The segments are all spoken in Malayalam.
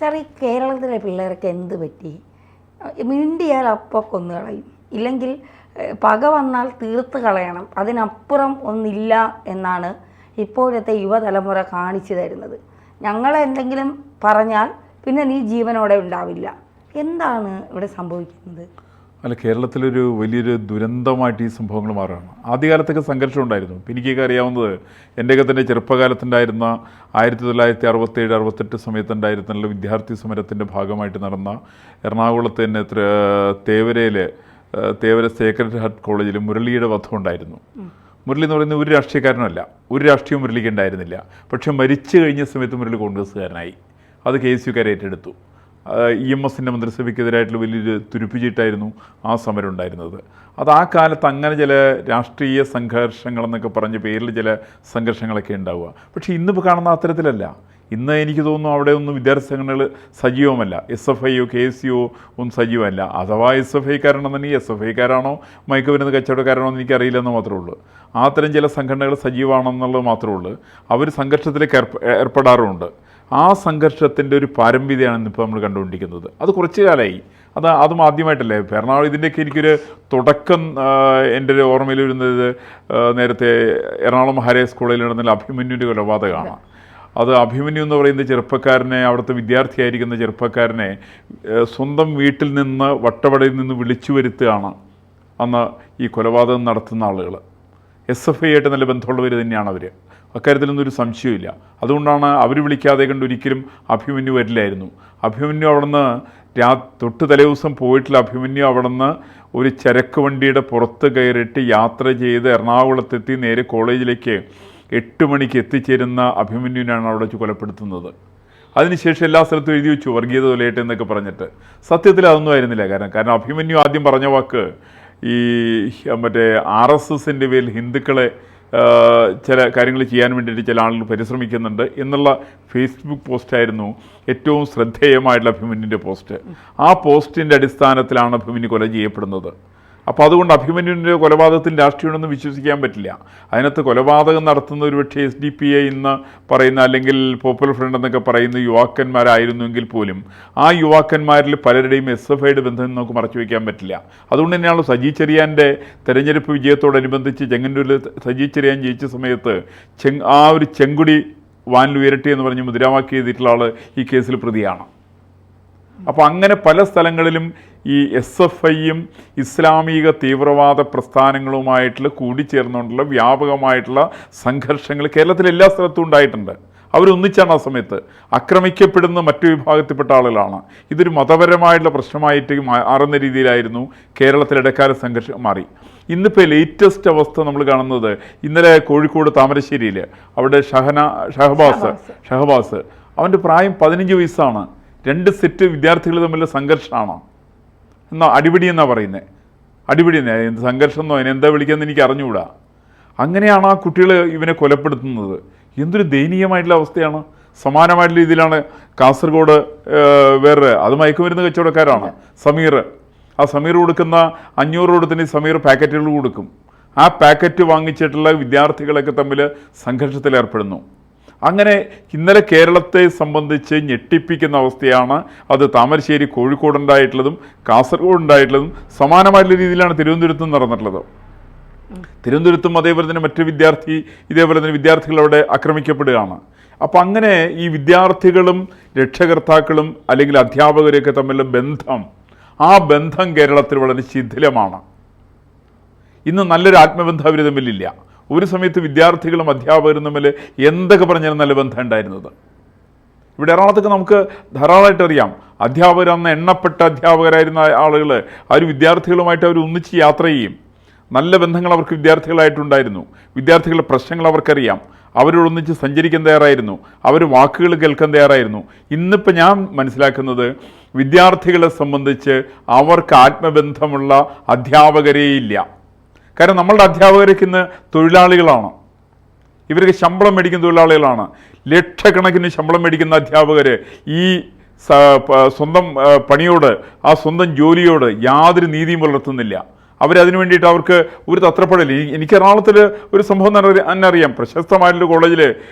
സാർ, ഈ കേരളത്തിലെ പിള്ളേർക്ക് എന്ത് പറ്റി? മിണ്ടിയാൽ അപ്പോൾ കൊന്നു കളയും, ഇല്ലെങ്കിൽ പക വന്നാൽ തീർത്ത് കളയണം, അതിനപ്പുറം ഒന്നില്ല എന്നാണ് ഇപ്പോഴത്തെ യുവതലമുറ കാണിച്ചു തരുന്നത്. ഞങ്ങളെന്തെങ്കിലും പറഞ്ഞാൽ പിന്നെ നീ ജീവനോടെ ഉണ്ടാവില്ല. എന്താണ് ഇവിടെ സംഭവിക്കുന്നത്? അല്ല, കേരളത്തിലൊരു വലിയൊരു ദുരന്തമായിട്ട് ഈ സംഭവങ്ങൾ മാറുകയാണ്. ആദ്യകാലത്തൊക്കെ സംഘർഷം ഉണ്ടായിരുന്നു. ഇപ്പം എനിക്കൊക്കെ അറിയാവുന്നത് എൻ്റെയൊക്കെ തന്നെ ചെറുപ്പകാലത്തുണ്ടായിരുന്ന 1967-68 സമയത്തുണ്ടായിരുന്നുള്ള വിദ്യാർത്ഥി സമരത്തിൻ്റെ ഭാഗമായിട്ട് നടന്ന എറണാകുളത്ത് തന്നെ തേവര സേക്രഡ് ഹാർട്ട് കോളേജിൽ മുരളിയുടെ വധം ഉണ്ടായിരുന്നു. മുരളി എന്ന് പറയുന്നത് ഒരു രാഷ്ട്രീയക്കാരനല്ല, ഒരു രാഷ്ട്രീയവും മുരളിക്ക് ഉണ്ടായിരുന്നില്ല. പക്ഷെ മരിച്ചു കഴിഞ്ഞ സമയത്ത് മുരളി കോൺഗ്രസ്സുകാരനായി. അത് KSUക്കാർ ഏറ്റെടുത്തു. EMSൻ്റെ മന്ത്രിസഭയ്ക്കെതിരായിട്ടുള്ള വലിയൊരു തുരുപ്പിച്ചിട്ടായിരുന്നു ആ സമരം ഉണ്ടായിരുന്നത്. അത് ആ കാലത്ത് അങ്ങനെ ചില രാഷ്ട്രീയ സംഘർഷങ്ങളെന്നൊക്കെ പറഞ്ഞ പേരിൽ ചില സംഘർഷങ്ങളൊക്കെ ഉണ്ടാവുക. പക്ഷേ ഇന്നിപ്പോൾ കാണുന്ന അത്തരത്തിലല്ല. ഇന്ന് എനിക്ക് തോന്നുന്നു അവിടെ ഒന്നും വിദ്യാർത്ഥി സംഘടനകൾ സജീവമല്ല. SFIയോ KSUO ഒന്നും സജീവമല്ല. അഥവാ SFIക്കാരാണെന്നുണ്ടെങ്കിൽ SFIക്കാരാണോ മയക്കുമരുന്ന് കച്ചവടക്കാരാണോ എന്ന് എനിക്കറിയില്ലെന്ന് മാത്രമേ ഉള്ളൂ. അത്തരം ചില സംഘടനകൾ സജീവമാണെന്നുള്ളത് മാത്രമേ ഉള്ളൂ. അവർ സംഘർഷത്തിലേക്ക് ഏർപ്പെടാറുമുണ്ട്. ആ സംഘർഷത്തിൻ്റെ ഒരു പാരമ്പര്യമാണ് ഇന്നിപ്പോൾ നമ്മൾ കണ്ടുകൊണ്ടിരിക്കുന്നത്. അത് കുറച്ച് കാലമായി. അതും ആദ്യമായിട്ടല്ലേ. എറണാകുളം ഇതിൻ്റെയൊക്കെ എനിക്കൊരു തുടക്കം എൻ്റെ ഒരു ഓർമ്മയിൽ വരുന്നത് നേരത്തെ എറണാകുളം മഹാരാജാസ് കോളേജിൽ നടന്ന അഭിമന്യുവിൻ്റെ കൊലപാതകമാണ്. അത് അഭിമന്യു എന്ന് പറയുന്ന ചെറുപ്പക്കാരനെ, അവിടുത്തെ വിദ്യാർത്ഥിയായിരിക്കുന്ന ചെറുപ്പക്കാരനെ സ്വന്തം വീട്ടിൽ നിന്ന് വട്ടവടയിൽ നിന്ന് വിളിച്ചു വരുത്തുകയാണ് അന്ന് ഈ കൊലപാതകം നടത്തുന്ന ആളുകൾ. SFI ആയിട്ട് നല്ല ബന്ധമുള്ളവർ തന്നെയാണ് അവർ. അക്കാര്യത്തിലൊന്നും ഒരു സംശയമില്ല. അതുകൊണ്ടാണ് അവർ വിളിക്കാതെ കണ്ട് ഒരിക്കലും അഭിമന്യു വരില്ലായിരുന്നു. അഭിമന്യു അവിടുന്ന് തൊട്ട് തലേ ദിവസം പോയിട്ടുള്ള അഭിമന്യു അവിടുന്ന് ഒരു ചരക്ക് വണ്ടിയുടെ പുറത്ത് കയറിയിട്ട് യാത്ര ചെയ്ത് എറണാകുളത്തെത്തി നേരെ കോളേജിലേക്ക് 8 മണിക്ക് എത്തിച്ചേരുന്ന അഭിമന്യുവിനാണ് അവിടെ വെച്ച് കൊലപ്പെടുത്തുന്നത്. അതിനുശേഷം എല്ലാ സ്ഥലത്തും എഴുതി വെച്ചു വർഗീയത കൊലയട്ടെ എന്നൊക്കെ പറഞ്ഞിട്ട്. സത്യത്തിൽ അതൊന്നും ആയിരുന്നില്ല. കാരണം അഭിമന്യു ആദ്യം പറഞ്ഞ വാക്ക് ഈ മറ്റേ RSSൻ്റെ പേരിൽ ഹിന്ദുക്കളെ ചില കാര്യങ്ങൾ ചെയ്യാൻ വേണ്ടിയിട്ട് ചില ആളുകൾ പരിശ്രമിക്കുന്നുണ്ട് എന്നുള്ള ഫേസ്ബുക്ക് പോസ്റ്റായിരുന്നു ഏറ്റവും ശ്രദ്ധേയമായിട്ടുള്ള അഭിമന്യുവിൻ്റെ പോസ്റ്റ്. ആ പോസ്റ്റിൻ്റെ അടിസ്ഥാനത്തിലാണ് അഭിമന്യു കൊല ചെയ്യപ്പെടുന്നത്. അപ്പോൾ അതുകൊണ്ട് അഭിമന്യുവിൻ്റെ കൊലപാതകത്തിൽ രാഷ്ട്രീയമാണെന്ന് വിശ്വസിക്കാൻ പറ്റില്ല. അതിനകത്ത് കൊലപാതകം നടത്തുന്ന ഒരുപക്ഷെ SDPI എന്ന് പറയുന്ന അല്ലെങ്കിൽ പോപ്പുലർ ഫ്രണ്ട് എന്നൊക്കെ പറയുന്ന യുവാക്കന്മാരായിരുന്നുവെങ്കിൽ പോലും ആ യുവാക്കന്മാരിൽ പലരുടെയും SFIയുടെ ബന്ധം നമുക്ക് മറച്ചു വയ്ക്കാൻ പറ്റില്ല. അതുകൊണ്ട് തന്നെയാണ് സജി ചെറിയാൻ്റെ തെരഞ്ഞെടുപ്പ് വിജയത്തോടനുബന്ധിച്ച് ചെങ്ങന്നൂരിൽ സജി ചെറിയാൻ ജയിച്ച സമയത്ത് ആ ഒരു ചെങ്കുടി വാനിൽ ഉയരട്ടെ എന്ന് പറഞ്ഞ് മുദ്രാവാക്യം ചെയ്തിട്ടുള്ള ആൾ ഈ കേസിൽ പ്രതിയാണ്. അപ്പോൾ അങ്ങനെ പല സ്ഥലങ്ങളിലും ഈ SFIയും ഇസ്ലാമിക തീവ്രവാദ പ്രസ്ഥാനങ്ങളുമായിട്ടുള്ള കൂടിച്ചേർന്നുകൊണ്ടുള്ള വ്യാപകമായിട്ടുള്ള സംഘർഷങ്ങൾ കേരളത്തിലെ എല്ലാ സ്ഥലത്തും ഉണ്ടായിട്ടുണ്ട്. അവരൊന്നിച്ചാണ് ആ സമയത്ത് ആക്രമിക്കപ്പെടുന്ന മറ്റു വിഭാഗത്തിൽപ്പെട്ട ആളുകളാണ്. ഇതൊരു മതപരമായിട്ടുള്ള പ്രശ്നമായിട്ട് മാറുന്ന രീതിയിലായിരുന്നു കേരളത്തിലിടക്കാല സംഘർഷം മാറി. ഇന്നിപ്പോൾ ലേറ്റസ്റ്റ് അവസ്ഥ നമ്മൾ കാണുന്നത് ഇന്നലെ കോഴിക്കോട് താമരശ്ശേരിയിൽ അവിടെ ഷഹബാസ് അവൻ്റെ പ്രായം 15 വയസ്സാണ്. 2 സെറ്റ് വിദ്യാർത്ഥികൾ തമ്മിലുള്ള സംഘർഷമാണ്. അടിപിടി എന്നാണ് പറയുന്നത്. അടിപിടി എന്ത് സംഘർഷം എന്നോ അതിനെന്താ വിളിക്കുന്നത് എനിക്ക് അറിഞ്ഞുകൂടാ. അങ്ങനെയാണ് ആ കുട്ടികൾ ഇവനെ കൊലപ്പെടുത്തുന്നത്. എന്തൊരു ദയനീയമായിട്ടുള്ള അവസ്ഥയാണ്. സമാനമായിട്ടുള്ള രീതിയിലാണ് കാസർഗോഡ് അത് മയക്കുമരുന്ന് കച്ചവടക്കാരാണ് സമീർ. ആ സമീർ കൊടുക്കുന്ന 500 കൊടുത്തിന് സമീർ പാക്കറ്റുകൾ കൊടുക്കും. ആ പാക്കറ്റ് വാങ്ങിച്ചിട്ടുള്ള വിദ്യാർത്ഥികളൊക്കെ തമ്മിൽ സംഘർഷത്തിലേർപ്പെടുന്നു. അങ്ങനെ ഇന്നലെ കേരളത്തെ സംബന്ധിച്ച് ഞെട്ടിപ്പിക്കുന്ന അവസ്ഥയാണ്. അത് താമരശ്ശേരി കോഴിക്കോടുണ്ടായിട്ടുള്ളതും കാസർഗോഡുണ്ടായിട്ടുള്ളതും സമാനമായിട്ടുള്ള രീതിയിലാണ് തിരുവനന്തപുരത്തും നടന്നിട്ടുള്ളത്. തിരുവനന്തപുരത്തും അതേപോലെ തന്നെ ഇതേപോലെ തന്നെ വിദ്യാർത്ഥികൾ അവിടെ ആക്രമിക്കപ്പെടുകയാണ്. അപ്പം അങ്ങനെ ഈ വിദ്യാർത്ഥികളും രക്ഷകർത്താക്കളും അല്ലെങ്കിൽ അധ്യാപകരെയൊക്കെ തമ്മിലുള്ള ആ ബന്ധം കേരളത്തിൽ വളരെ ശിഥിലമാണ്. ഇന്ന് നല്ലൊരു ആത്മബന്ധം അവർ തമ്മിലില്ല. ഒരു സമയത്ത് വിദ്യാർത്ഥികളും അധ്യാപകരും തമ്മിൽ എന്തൊക്കെ പറഞ്ഞാലും നല്ല ബന്ധം ഉണ്ടായിരുന്നത്. ഇവിടെ എറണാകുളത്തൊക്കെ നമുക്ക് ധാരാളമായിട്ട് അറിയാം. അധ്യാപകർ അന്ന് എണ്ണപ്പെട്ട അധ്യാപകരായിരുന്ന ആളുകൾ ആ ഒരു വിദ്യാർത്ഥികളുമായിട്ട് അവർ ഒന്നിച്ച് യാത്ര ചെയ്യും. നല്ല ബന്ധങ്ങൾ അവർക്ക് വിദ്യാർത്ഥികളായിട്ടുണ്ടായിരുന്നു. വിദ്യാർത്ഥികളുടെ പ്രശ്നങ്ങൾ അവർക്കറിയാം. അവരോടൊന്നിച്ച് സഞ്ചരിക്കാൻ തയ്യാറായിരുന്നു. അവർ വാക്കുകൾ കേൾക്കാൻ തയ്യാറായിരുന്നു. ഇന്നിപ്പോൾ ഞാൻ മനസ്സിലാക്കുന്നത് വിദ്യാർത്ഥികളെ സംബന്ധിച്ച് അവർക്ക് ആത്മബന്ധമുള്ള അധ്യാപകരേയില്ല. കാരണം നമ്മളുടെ അധ്യാപകരൊക്കെ ഇന്ന് തൊഴിലാളികളാണ്. ഇവർക്ക് ശമ്പളം മേടിക്കുന്ന തൊഴിലാളികളാണ്. ലക്ഷക്കണക്കിന് ശമ്പളം മേടിക്കുന്ന അധ്യാപകർ ഈ സ്വന്തം പണിയോട്, ആ സ്വന്തം ജോലിയോട് യാതൊരു നീതിയും പുലർത്തുന്നില്ല. അവരതിനു വേണ്ടിയിട്ട് അവർക്ക് ഒരു തത്രപ്പെടില്ല. എനിക്ക് എറണാകുളത്തിൽ ഒരു സംഭവം തന്നെ അറിയാം. പ്രശസ്തമായിട്ടുള്ള കോളേജിൽ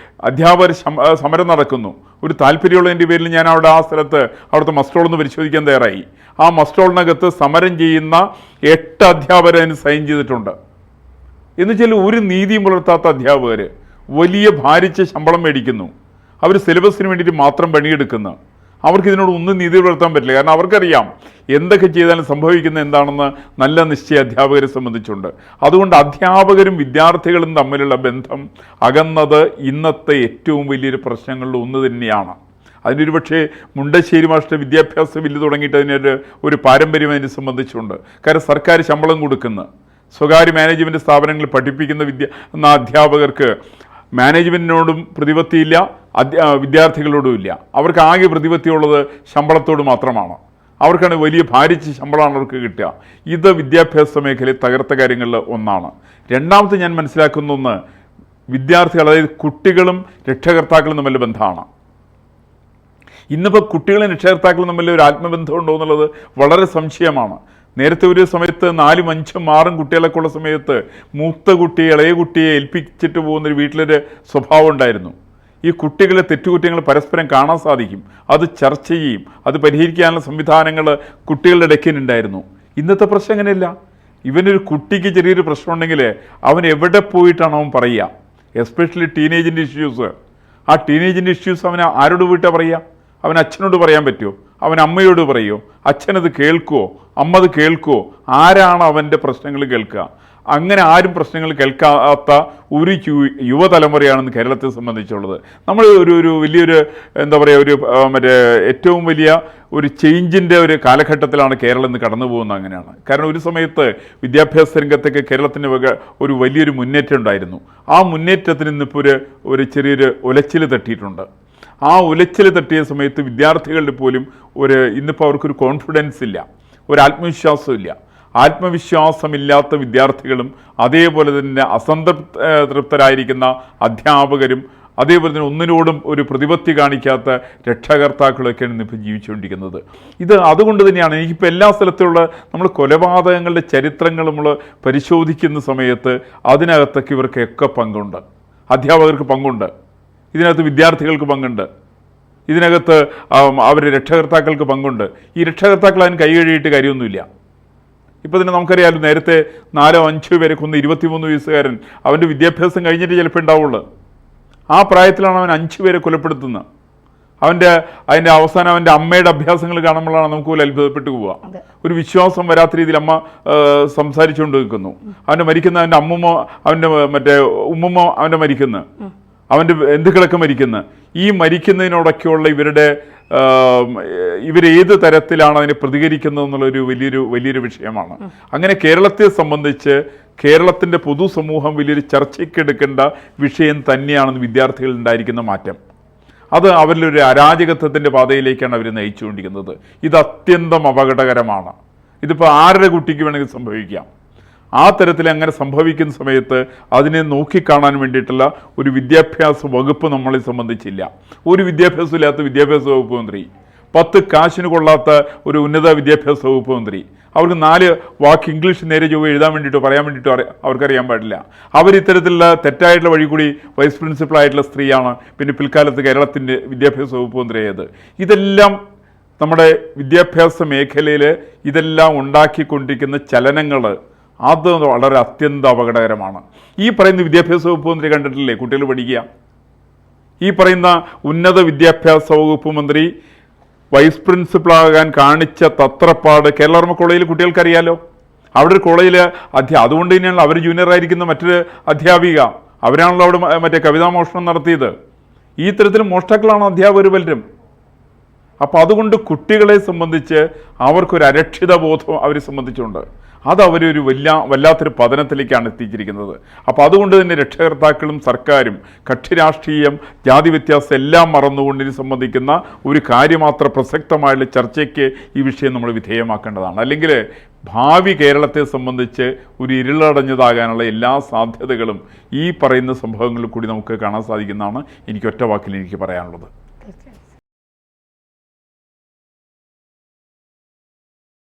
അധ്യാപകർ സമരം നടക്കുന്നു. ഒരു താല്പര്യമുള്ളതിൻ്റെ പേരിൽ ഞാൻ അവിടെ ആ സ്ഥലത്ത് അവിടുത്തെ മസ്റ്റോളൊന്ന് പരിശോധിക്കാൻ തയ്യാറായി. ആ മസ്റ്റോളിനകത്ത് സമരം ചെയ്യുന്ന 8 അധ്യാപകർ അതിന് സൈൻ ചെയ്തിട്ടുണ്ട്. എന്നുവെച്ചാൽ ഒരു നീതിയും പുലർത്താത്ത അധ്യാപകർ വലിയ ഭാരിച്ച ശമ്പളം മേടിക്കുന്നു. അവർ സിലബസിന് വേണ്ടിയിട്ട് മാത്രം പണിയെടുക്കുന്നു. അവർക്ക് ഇതിനോട് ഒന്നും നീതി പുലർത്താൻ പറ്റില്ല. കാരണം അവർക്കറിയാം എന്തൊക്കെ ചെയ്താലും സംഭവിക്കുന്ന എന്താണെന്ന് നല്ല നിശ്ചയ അധ്യാപകരെ സംബന്ധിച്ചുണ്ട്. അതുകൊണ്ട് അധ്യാപകരും വിദ്യാർത്ഥികളും തമ്മിലുള്ള ബന്ധം അകന്നത് ഇന്നത്തെ ഏറ്റവും വലിയൊരു പ്രശ്നങ്ങളിൽ ഒന്ന് തന്നെയാണ്. അതിനൊരു പക്ഷേ മുണ്ടശ്ശേരി മാസ്റ്റർ വിദ്യാഭ്യാസ ബില്ല് തുടങ്ങിയിട്ട് ഒരു പാരമ്പര്യം അതിനെ സംബന്ധിച്ചുണ്ട്. കാരണം സർക്കാർ ശമ്പളം കൊടുക്കുന്ന സ്വകാര്യ മാനേജ്മെൻറ്റ് സ്ഥാപനങ്ങളിൽ പഠിപ്പിക്കുന്ന അധ്യാപകർക്ക് മാനേജ്മെൻറ്റിനോടും പ്രതിപത്തിയില്ല, വിദ്യാർത്ഥികളോടും ഇല്ല. അവർക്ക് ആകെ പ്രതിപത്തിയുള്ളത് ശമ്പളത്തോട് മാത്രമാണ്. അവർക്കാണ് വലിയ ഭാരിച്ച ശമ്പളമാണ് അവർക്ക് കിട്ടുക. ഇത് വിദ്യാഭ്യാസ മേഖലയിൽ തകർത്ത കാര്യങ്ങളിൽ ഒന്നാണ്. രണ്ടാമത്തെ ഞാൻ മനസ്സിലാക്കുന്ന ഒന്ന്, വിദ്യാർത്ഥികൾ, അതായത് കുട്ടികളും രക്ഷകർത്താക്കളും തമ്മിലുള്ള ബന്ധമാണ്. ഇന്നിപ്പോൾ കുട്ടികളും രക്ഷകർത്താക്കളും തമ്മിൽ ഒരു ആത്മബന്ധം ഉണ്ടോ എന്നുള്ളത് വളരെ സംശയമാണ്. നേരത്തെ ഒരു സമയത്ത് 4, 5, 6 കുട്ടികളൊക്കെ ഉള്ള സമയത്ത് മൂത്ത കുട്ടി ഇളയ കുട്ടിയെ ഏൽപ്പിച്ചിട്ട് പോകുന്നൊരു വീട്ടിലൊരു സ്വഭാവം ഉണ്ടായിരുന്നു. ഈ കുട്ടികളെ തെറ്റുകുറ്റങ്ങൾ പരസ്പരം കാണാൻ സാധിക്കും, അത് ചർച്ച ചെയ്യും, അത് പരിഹരിക്കാനുള്ള സംവിധാനങ്ങൾ കുട്ടികളുടെ ഇടയ്ക്കുണ്ടായിരുന്നു. ഇന്നത്തെ പ്രശ്നം അങ്ങനെയല്ല. ഇവനൊരു കുട്ടിക്ക് ചെറിയൊരു പ്രശ്നമുണ്ടെങ്കിൽ അവൻ എവിടെ പോയിട്ടാണ് അവൻ പറയുക? എസ്പെഷ്യലി ടീനേജിൻ്റെ ഇഷ്യൂസ്. ആ ടീനേജിൻ്റെ ഇഷ്യൂസ് അവൻ ആരോട് പോയിട്ടാണ് പറയുക? അവൻ അച്ഛനോട് പറയാൻ പറ്റുമോ? അവൻ അമ്മയോട് പറയുമോ? അച്ഛനത് കേൾക്കുമോ? അമ്മ അത് കേൾക്കുമോ? ആരാണ് അവൻ്റെ പ്രശ്നങ്ങൾ കേൾക്കുക? അങ്ങനെ ആരും പ്രശ്നങ്ങൾ കേൾക്കാത്ത ഒരു യുവതലമുറയാണെന്ന് കേരളത്തെ സംബന്ധിച്ചുള്ളത്. നമ്മൾ ഒരു വലിയൊരു എന്താ പറയുക, മറ്റേ ഏറ്റവും വലിയ ഒരു ചേഞ്ചിൻ്റെ ഒരു കാലഘട്ടത്തിലാണ് കേരളം ഇന്ന് കടന്നു പോകുന്നത്. അങ്ങനെയാണ്. കാരണം ഒരു സമയത്ത് വിദ്യാഭ്യാസ രംഗത്തൊക്കെ കേരളത്തിൻ്റെ ഒരു വലിയൊരു മുന്നേറ്റം ഉണ്ടായിരുന്നു. ആ മുന്നേറ്റത്തിന് ഇന്നിപ്പോൾ ഒരു ചെറിയൊരു ഉലച്ചിൽ തട്ടിയിട്ടുണ്ട്. ആ ഉലച്ചിൽ തട്ടിയ സമയത്ത് വിദ്യാർത്ഥികളുടെ പോലും ഇന്നിപ്പോൾ അവർക്കൊരു കോൺഫിഡൻസ് ഇല്ല, ഒരു ആത്മവിശ്വാസമില്ല. ആത്മവിശ്വാസമില്ലാത്ത വിദ്യാർത്ഥികളും അതേപോലെ തന്നെ അസംതൃപ്തരായിരിക്കുന്ന അധ്യാപകരും അതേപോലെ തന്നെ ഒന്നിനോടും ഒരു പ്രതിപത്തി കാണിക്കാത്ത രക്ഷകർത്താക്കളൊക്കെയാണ് ഇന്നിപ്പോൾ ജീവിച്ചുകൊണ്ടിരിക്കുന്നത്. അതുകൊണ്ട് തന്നെയാണ് എനിക്കിപ്പോൾ എല്ലാ സ്ഥലത്തുള്ള നമ്മൾ കൊലപാതകങ്ങളുടെ ചരിത്രങ്ങൾ നമ്മൾ പരിശോധിക്കുന്ന സമയത്ത് അതിനകത്തൊക്കെ ഇവർക്കൊക്കെ പങ്കുണ്ട്. അധ്യാപകർക്ക് പങ്കുണ്ട്, ഇതിനകത്ത് വിദ്യാർത്ഥികൾക്ക് പങ്കുണ്ട്, ഇതിനകത്ത് അവർ രക്ഷകർത്താക്കൾക്ക് പങ്കുണ്ട്. ഈ രക്ഷകർത്താക്കൾ അതിന് കൈ കഴിയിട്ട് കാര്യമൊന്നുമില്ല. ഇപ്പോൾ തന്നെ നമുക്കറിയാമല്ലോ, നേരത്തെ 4, 5 പേരെ കൊന്ന് 23 വയസ്സുകാരൻ അവൻ്റെ വിദ്യാഭ്യാസം കഴിഞ്ഞിട്ട് ചിലപ്പോൾ ഉണ്ടാവുള്ളൂ. ആ പ്രായത്തിലാണ് അവൻ 5 പേരെ കൊലപ്പെടുത്തുന്നത്. അതിൻ്റെ അവസാനം അവൻ്റെ അമ്മയുടെ അഭ്യാസങ്ങൾ കാണുമ്പോഴാണ് നമുക്ക് പോലും അത്ഭുതപ്പെട്ടു പോവുക. ഒരു വിശ്വാസം വരാത്ത രീതിയിൽ അമ്മ സംസാരിച്ചുകൊണ്ട് നിൽക്കുന്നു. അവൻ്റെ മരിക്കുന്ന അവൻ്റെ ഉമ്മുമ്മ അവൻ്റെ മരിക്കുന്നു, അവൻ്റെ ബന്ധുക്കളൊക്കെ മരിക്കുന്നു. ഈ മരിക്കുന്നതിനോടൊക്കെയുള്ള ഇവരേത് തരത്തിലാണ് അതിനെ പ്രതികരിക്കുന്നത് എന്നുള്ളൊരു വലിയൊരു വിഷയമാണ്. അങ്ങനെ കേരളത്തെ സംബന്ധിച്ച് കേരളത്തിൻ്റെ പൊതുസമൂഹം വലിയൊരു ചർച്ചയ്ക്കെടുക്കേണ്ട വിഷയം തന്നെയാണെന്ന് വിദ്യാർത്ഥികളിൽ ഉണ്ടായിരിക്കുന്ന മാറ്റം. അത് അവരിലൊരു അരാജകത്വത്തിൻ്റെ പാതയിലേക്കാണ് അവർ നയിച്ചുകൊണ്ടിരിക്കുന്നത്. ഇത് അത്യന്തം അപകടകരമാണ്. ഇതിപ്പോൾ ആരുടെ കുട്ടിക്ക് വേണമെങ്കിൽ സംഭവിക്കാം. ആ തരത്തിൽ അങ്ങനെ സംഭവിക്കുന്ന സമയത്ത് അതിനെ നോക്കിക്കാണാൻ വേണ്ടിയിട്ടുള്ള ഒരു വിദ്യാഭ്യാസ വകുപ്പ് നമ്മളെ സംബന്ധിച്ചില്ല. ഒരു വിദ്യാഭ്യാസം ഇല്ലാത്ത വിദ്യാഭ്യാസ വകുപ്പ് മന്ത്രി, 10 കാശിന് കൊള്ളാത്ത ഒരു ഉന്നത വിദ്യാഭ്യാസ വകുപ്പ് മന്ത്രി, അവർക്ക് 4 വാക്ക് ഇംഗ്ലീഷ് നേരെ ചൊവ്വ എഴുതാൻ വേണ്ടിയിട്ടോ പറയാൻ വേണ്ടിയിട്ടോ അവർക്കറിയാൻ പാടില്ല. അവരിത്തരത്തിലുള്ള തെറ്റായിട്ടുള്ള വഴി കൂടി വൈസ് പ്രിൻസിപ്പളായിട്ടുള്ള സ്ത്രീയാണ് പിന്നെ പിൽക്കാലത്ത് കേരളത്തിൻ്റെ വിദ്യാഭ്യാസ വകുപ്പ് മന്ത്രിയായത്. ഇതെല്ലാം നമ്മുടെ വിദ്യാഭ്യാസ മേഖലയിൽ ഇതെല്ലാം ഉണ്ടാക്കിക്കൊണ്ടിരിക്കുന്ന ചലനങ്ങൾ അത് വളരെ അത്യന്തം അപകടകരമാണ്. ഈ പറയുന്ന വിദ്യാഭ്യാസ വകുപ്പ് മന്ത്രി കണ്ടിട്ടില്ലേ കുട്ടികൾ പഠിക്കുക? ഈ പറയുന്ന ഉന്നത വിദ്യാഭ്യാസ വകുപ്പ് മന്ത്രി വൈസ് പ്രിൻസിപ്പളാകാൻ കാണിച്ച തത്രപ്പാട് കേരളവർമ്മ കോളേജിൽ കുട്ടികൾക്കറിയാലോ. അവിടെ ഒരു കോളേജിൽ അതുകൊണ്ട് തന്നെയാണല്ലോ അവർ ജൂനിയറായിരിക്കുന്ന മറ്റൊരു അധ്യാപിക, അവരാണല്ലോ അവിടെ മറ്റേ കവിതാ മോഷണം നടത്തിയത്. ഈ തരത്തിൽ മോഷ്ടാക്കളാണ് അധ്യാപകർ പലരും. അപ്പോൾ അതുകൊണ്ട് കുട്ടികളെ സംബന്ധിച്ച് അവർക്കൊരു അരക്ഷിത ബോധം അവരെ സംബന്ധിച്ചുണ്ട്. അത് അവരൊരു വല്ലാത്തൊരു പതനത്തിലേക്കാണ് എത്തിച്ചിരിക്കുന്നത്. അപ്പോൾ അതുകൊണ്ട് തന്നെ രക്ഷകർത്താക്കളും സർക്കാരും കക്ഷി രാഷ്ട്രീയം, ജാതി വ്യത്യാസം എല്ലാം മറന്നുകൊണ്ട് ഇത് സംബന്ധിക്കുന്ന ഒരു കാര്യമാത്ര പ്രസക്തമായുള്ള ചർച്ചയ്ക്ക് ഈ വിഷയം നമ്മൾ വിധേയമാക്കേണ്ടതാണ്. അല്ലെങ്കിൽ ഭാവി കേരളത്തെ സംബന്ധിച്ച് ഒരു ഇരുളടഞ്ഞതാകാനുള്ള എല്ലാ സാധ്യതകളും ഈ പറയുന്ന സംഭവങ്ങളിൽ കൂടി നമുക്ക് കാണാൻ സാധിക്കുന്നതാണ്. എനിക്ക് ഒറ്റ വാക്കിൽ എനിക്ക് പറയാനുള്ളത്.